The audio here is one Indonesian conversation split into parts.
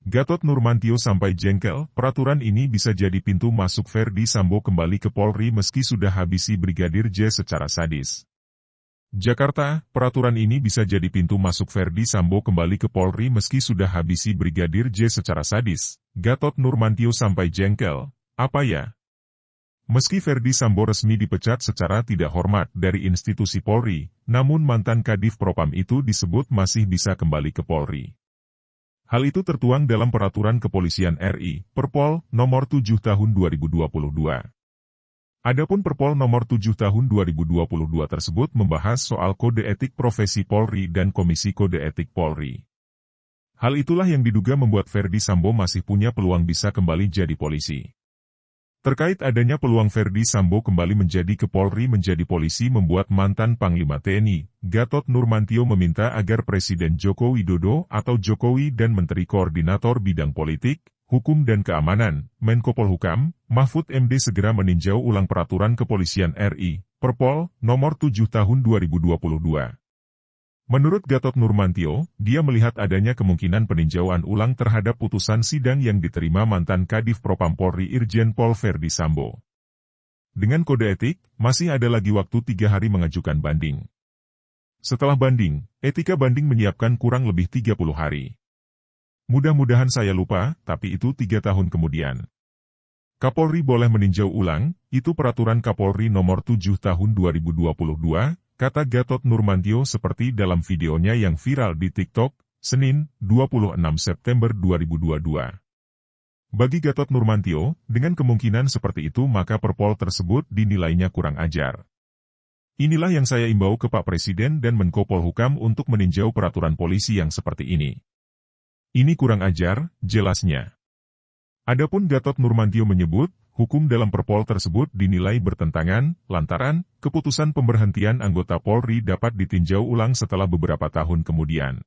Gatot Nurmantio sampai jengkel, peraturan ini bisa jadi pintu masuk Verdi Sambo kembali ke Polri meski sudah habisi Brigadir J secara sadis. Jakarta, peraturan ini bisa jadi pintu masuk Verdi Sambo kembali ke Polri meski sudah habisi Brigadir J secara sadis. Gatot Nurmantio sampai jengkel, apa ya? Meski Verdi Sambo resmi dipecat secara tidak hormat dari institusi Polri, namun mantan Kadif Propam itu disebut masih bisa kembali ke Polri. Hal itu tertuang dalam Peraturan Kepolisian RI, Perpol, Nomor 7 Tahun 2022. Adapun Perpol Nomor 7 Tahun 2022 tersebut membahas soal Kode Etik Profesi Polri dan Komisi Kode Etik Polri. Hal itulah yang diduga membuat Verdi Sambo masih punya peluang bisa kembali jadi polisi. Terkait adanya peluang Verdi Sambo kembali menjadi ke Polri menjadi polisi membuat mantan Panglima TNI, Gatot Nurmantio meminta agar Presiden Joko Widodo atau Jokowi dan Menteri Koordinator Bidang Politik, Hukum dan Keamanan, Menko Polhukam, Mahfud MD segera meninjau ulang Peraturan Kepolisian RI, Perpol, Nomor 7 Tahun 2022. Menurut Gatot Nurmantio, dia melihat adanya kemungkinan peninjauan ulang terhadap putusan sidang yang diterima mantan Kadif Propam Polri Irjen Pol Verdi Sambo. Dengan kode etik, masih ada lagi waktu 3 hari mengajukan banding. Setelah banding, etika banding menyiapkan kurang lebih 30 hari. Mudah-mudahan saya lupa, tapi itu 3 tahun kemudian. Kapolri boleh meninjau ulang, itu Peraturan Kapolri Nomor 7 Tahun 2022, kata Gatot Nurmantio seperti dalam videonya yang viral di TikTok, Senin, 26 September 2022. Bagi Gatot Nurmantio, dengan kemungkinan seperti itu maka Perpol tersebut dinilainya kurang ajar. Inilah yang saya imbau ke Pak Presiden dan Menko Polhukam untuk meninjau peraturan polisi yang seperti ini. Ini kurang ajar, jelasnya. Adapun Gatot Nurmantio menyebut, hukum dalam Perpol tersebut dinilai bertentangan, lantaran, keputusan pemberhentian anggota Polri dapat ditinjau ulang setelah beberapa tahun kemudian.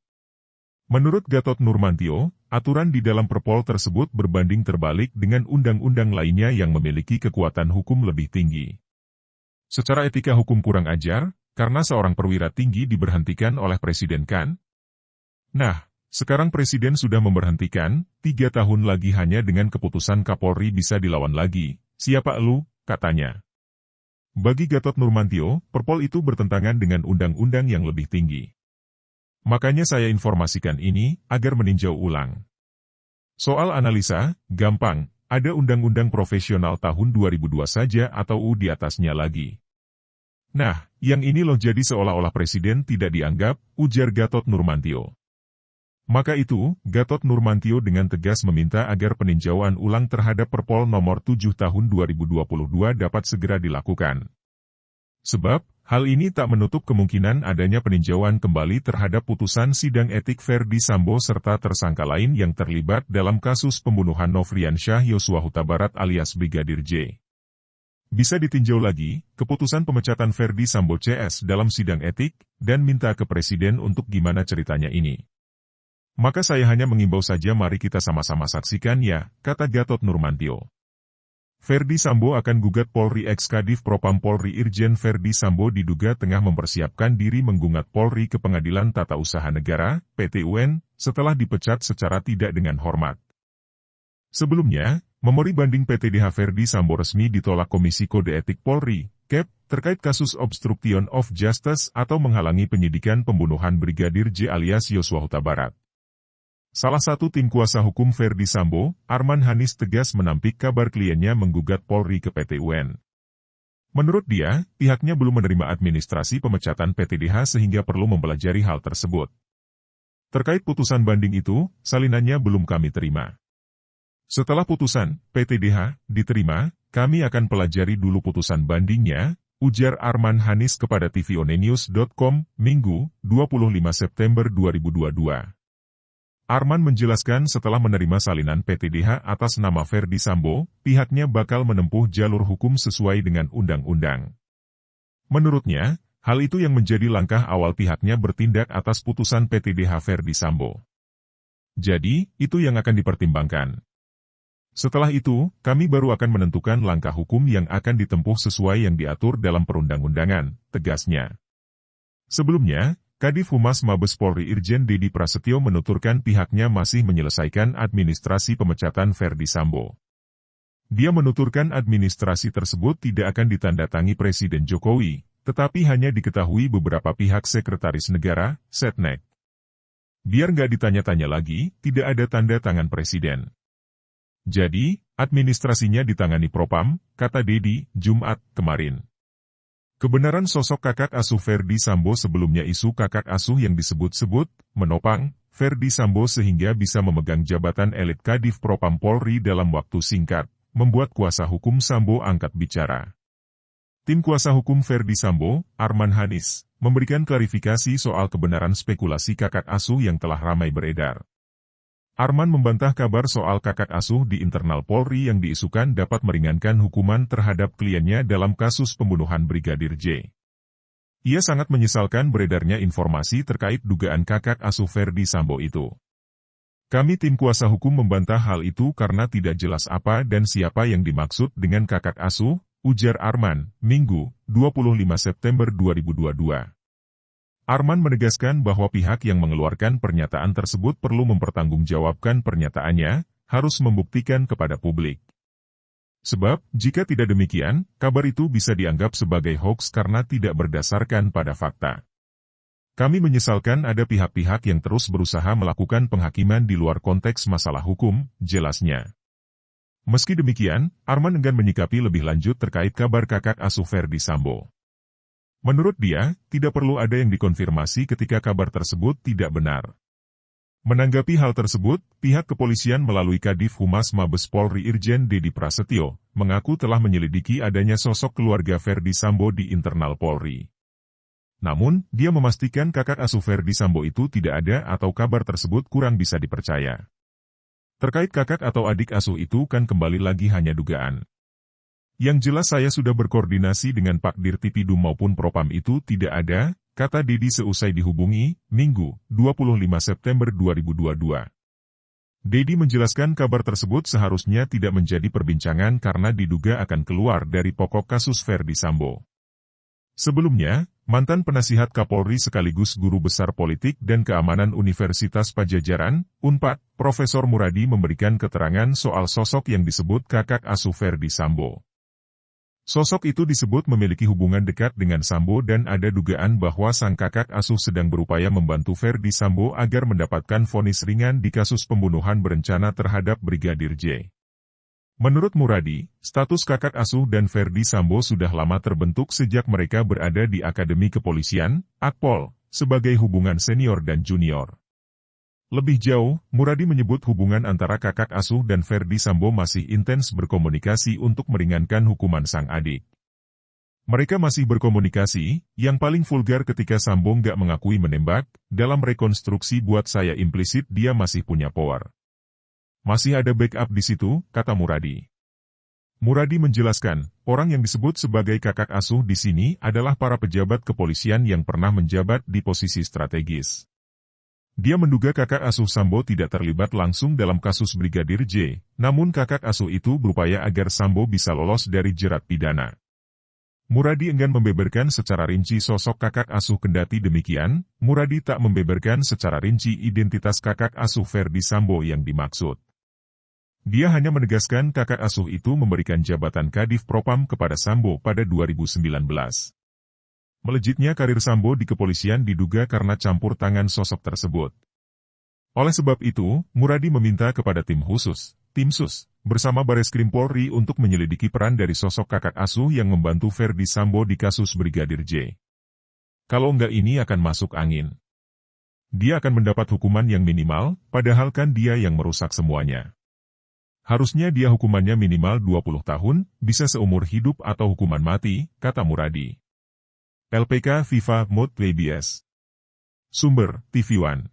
Menurut Gatot Nurmantio, aturan di dalam Perpol tersebut berbanding terbalik dengan undang-undang lainnya yang memiliki kekuatan hukum lebih tinggi. Secara etika hukum kurang ajar, karena seorang perwira tinggi diberhentikan oleh Presiden kan? Nah, sekarang Presiden sudah memberhentikan, 3 tahun lagi hanya dengan keputusan Kapolri bisa dilawan lagi. Siapa elu, katanya. Bagi Gatot Nurmantio, Perpol itu bertentangan dengan undang-undang yang lebih tinggi. Makanya saya informasikan ini, agar meninjau ulang. Soal analisa, gampang, ada Undang-Undang Profesional tahun 2002 saja atau di atasnya lagi. Nah, yang ini loh jadi seolah-olah Presiden tidak dianggap, ujar Gatot Nurmantio. Maka itu, Gatot Nurmantio dengan tegas meminta agar peninjauan ulang terhadap Perpol Nomor 7 Tahun 2022 dapat segera dilakukan. Sebab, hal ini tak menutup kemungkinan adanya peninjauan kembali terhadap putusan sidang etik Verdi Sambo serta tersangka lain yang terlibat dalam kasus pembunuhan Nofriansyah Yosua Huta Barat alias Brigadir J. Bisa ditinjau lagi, keputusan pemecatan Verdi Sambo CS dalam sidang etik, dan minta ke Presiden untuk gimana ceritanya ini. Maka saya hanya mengimbau saja mari kita sama-sama saksikan ya, kata Gatot Nurmantio. Verdi Sambo akan gugat Polri ex-Kadif Propam Polri Irjen Verdi Sambo diduga tengah mempersiapkan diri menggugat Polri ke Pengadilan Tata Usaha Negara, PT-UN, setelah dipecat secara tidak dengan hormat. Sebelumnya, memori banding PTDH Verdi Sambo resmi ditolak Komisi Kode Etik Polri, KEP, terkait kasus obstruction of justice atau menghalangi penyidikan pembunuhan Brigadir J alias Yosua Huta Barat. Salah satu tim kuasa hukum Verdi Sambo, Arman Hanis tegas menampik kabar kliennya menggugat Polri ke PT-UN. Menurut dia, pihaknya belum menerima administrasi pemecatan PTDH sehingga perlu mempelajari hal tersebut. Terkait putusan banding itu, salinannya belum kami terima. Setelah putusan PTDH diterima, kami akan pelajari dulu putusan bandingnya, ujar Arman Hanis kepada tvonnews.com, Minggu, 25 September 2022. Arman menjelaskan setelah menerima salinan PTDH atas nama Verdi Sambo, pihaknya bakal menempuh jalur hukum sesuai dengan undang-undang. Menurutnya, hal itu yang menjadi langkah awal pihaknya bertindak atas putusan PTDH Verdi Sambo. Jadi, itu yang akan dipertimbangkan. Setelah itu, kami baru akan menentukan langkah hukum yang akan ditempuh sesuai yang diatur dalam perundang-undangan, tegasnya. Sebelumnya, Kadif Humas Mabes Polri Irjen Dedi Prasetyo menuturkan pihaknya masih menyelesaikan administrasi pemecatan Verdi Sambo. Dia menuturkan administrasi tersebut tidak akan ditandatangi Presiden Jokowi, tetapi hanya diketahui beberapa pihak Sekretaris Negara, Setnek. Biar nggak ditanya-tanya lagi, tidak ada tanda tangan Presiden. Jadi, administrasinya ditangani Propam, kata Dedi, Jumat kemarin. Kebenaran sosok kakak asuh Verdi Sambo sebelumnya isu kakak asuh yang disebut-sebut, menopang, Verdi Sambo sehingga bisa memegang jabatan elit Kadif Propam Polri dalam waktu singkat, membuat kuasa hukum Sambo angkat bicara. Tim kuasa hukum Verdi Sambo, Arman Hanis, memberikan klarifikasi soal kebenaran spekulasi kakak asuh yang telah ramai beredar. Arman membantah kabar soal kakak asuh di internal Polri yang diisukan dapat meringankan hukuman terhadap kliennya dalam kasus pembunuhan Brigadir J. Ia sangat menyesalkan beredarnya informasi terkait dugaan kakak asuh Verdi Sambo itu. Kami tim kuasa hukum membantah hal itu karena tidak jelas apa dan siapa yang dimaksud dengan kakak asuh, ujar Arman, Minggu, 25 September 2022. Arman menegaskan bahwa pihak yang mengeluarkan pernyataan tersebut perlu mempertanggungjawabkan pernyataannya, harus membuktikan kepada publik. Sebab, jika tidak demikian, kabar itu bisa dianggap sebagai hoaks karena tidak berdasarkan pada fakta. Kami menyesalkan ada pihak-pihak yang terus berusaha melakukan penghakiman di luar konteks masalah hukum, jelasnya. Meski demikian, Arman enggan menyikapi lebih lanjut terkait kabar kakak asuh Verdi Sambo. Menurut dia, tidak perlu ada yang dikonfirmasi ketika kabar tersebut tidak benar. Menanggapi hal tersebut, pihak kepolisian melalui Kadif Humas Mabes Polri Irjen Dedi Prasetyo, mengaku telah menyelidiki adanya sosok keluarga Verdi Sambo di internal Polri. Namun, dia memastikan kakak asuh Verdi Sambo itu tidak ada atau kabar tersebut kurang bisa dipercaya. Terkait kakak atau adik asuh itu kan kembali lagi hanya dugaan. Yang jelas saya sudah berkoordinasi dengan Pak Dirtipidum maupun Propam itu tidak ada, kata Dedi seusai dihubungi, Minggu, 25 September 2022. Dedi menjelaskan kabar tersebut seharusnya tidak menjadi perbincangan karena diduga akan keluar dari pokok kasus Verdi Sambo. Sebelumnya, mantan penasihat Kapolri sekaligus guru besar politik dan keamanan Universitas Padjadjaran, Unpad, Profesor Muradi memberikan keterangan soal sosok yang disebut kakak asuh Verdi Sambo. Sosok itu disebut memiliki hubungan dekat dengan Sambo dan ada dugaan bahwa sang kakak asuh sedang berupaya membantu Verdi Sambo agar mendapatkan vonis ringan di kasus pembunuhan berencana terhadap Brigadir J. Menurut Muradi, status kakak asuh dan Verdi Sambo sudah lama terbentuk sejak mereka berada di Akademi Kepolisian, Akpol, sebagai hubungan senior dan junior. Lebih jauh, Muradi menyebut hubungan antara kakak asuh dan Verdi Sambo masih intens berkomunikasi untuk meringankan hukuman sang adik. Mereka masih berkomunikasi, yang paling vulgar ketika Sambo nggak mengakui menembak, dalam rekonstruksi buat saya implisit dia masih punya power. Masih ada backup di situ, kata Muradi. Muradi menjelaskan, orang yang disebut sebagai kakak asuh di sini adalah para pejabat kepolisian yang pernah menjabat di posisi strategis. Dia menduga kakak asuh Sambo tidak terlibat langsung dalam kasus Brigadir J, namun kakak asuh itu berupaya agar Sambo bisa lolos dari jerat pidana. Muradi enggan membeberkan secara rinci sosok kakak asuh kendati demikian, Muradi tak membeberkan secara rinci identitas kakak asuh Verdi Sambo yang dimaksud. Dia hanya menegaskan kakak asuh itu memberikan jabatan Kadif Propam kepada Sambo pada 2019. Melejitnya karir Sambo di kepolisian diduga karena campur tangan sosok tersebut. Oleh sebab itu, Muradi meminta kepada tim khusus, Tim Sus, bersama Bareskrim Polri untuk menyelidiki peran dari sosok kakak asuh yang membantu Verdi Sambo di kasus Brigadir J. Kalau enggak ini akan masuk angin. Dia akan mendapat hukuman yang minimal, padahal kan dia yang merusak semuanya. Harusnya dia hukumannya minimal 20 tahun, bisa seumur hidup atau hukuman mati, kata Muradi. LPK Viva Mode PBS. Sumber, TV One.